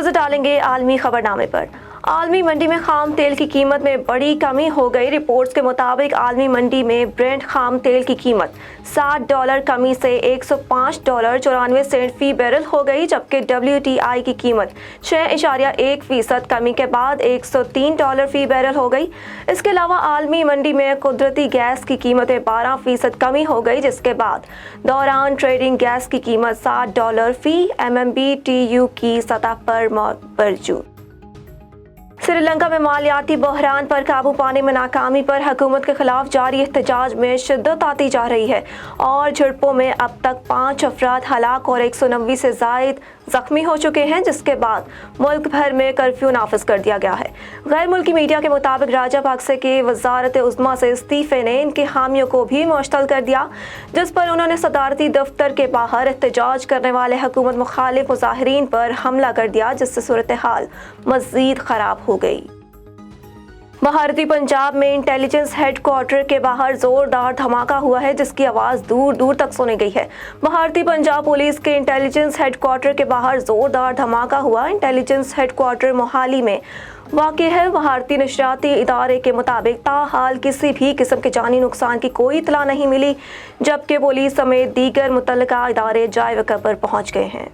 नजर डालेंगे आलमी खबरनामे पर। आलमी मंडी में खाम तेल की कीमत में बड़ी कमी हो गई। रिपोर्ट्स के मुताबिक आलमी मंडी में ब्रेंट खाम तेल की कीमत $60 कमी से $105.94 फी बैरल हो गई, जबकि WTI की कीमत 6.1% कमी के बाद $103 फी बैरल हो गई। इसके अलावा आलमी मंडी में कुदरती गैस की कीमत में 12% कमी हो गई, जिसके बाद दौरान ट्रेडिंग गैस की कीमत $60 फी MMBTU की सतह पर मौजूद। श्रीलंका में मालियाती बहरान पर काबू पाने में नाकामी पर हुकूमत के खिलाफ जारी एहतजाज में शिद्दत आती जा रही है और झड़पों में अब तक 5 अफराद हलाक और 190 से जायद जख्मी हो चुके हैं, जिसके बाद मुल्क भर में कर्फ्यू नाफिज कर दिया गया है। गैर मुल्की मीडिया के मुताबिक राजापाक्से के वजारत उज़्मा से इस्तीफे ने इनके हामियों को भी मुअत्तल कर दिया, जिस पर उन्होंने सदारती दफ्तर के बाहर एहतजाज करने वाले हुकूमत मुखालिफ मुजाहिरीन पर हमला कर दिया, जिससे सूरत हाल मज़ीद खराब हो गई। भारतीय पंजाब में इंटेलिजेंस हेडक्वार्टर के बाहर जोरदार धमाका हुआ है, जिसकी आवाज़ दूर दूर तक सुनी गई है। भारतीय पंजाब पुलिस के इंटेलिजेंस हेडक्वार्टर के बाहर जोरदार धमाका हुआ। इंटेलिजेंस हेडक्वार्टर मोहाली में वाक़ है। भारतीय नशरियाती इदारे के मुताबिक ताहाल किसी भी किस्म के जानी नुकसान की कोई इतला नहीं मिली, जबकि पुलिस समेत दीगर मुतल्लिका इदारे जाए वक़्त पर पहुँच गए हैं।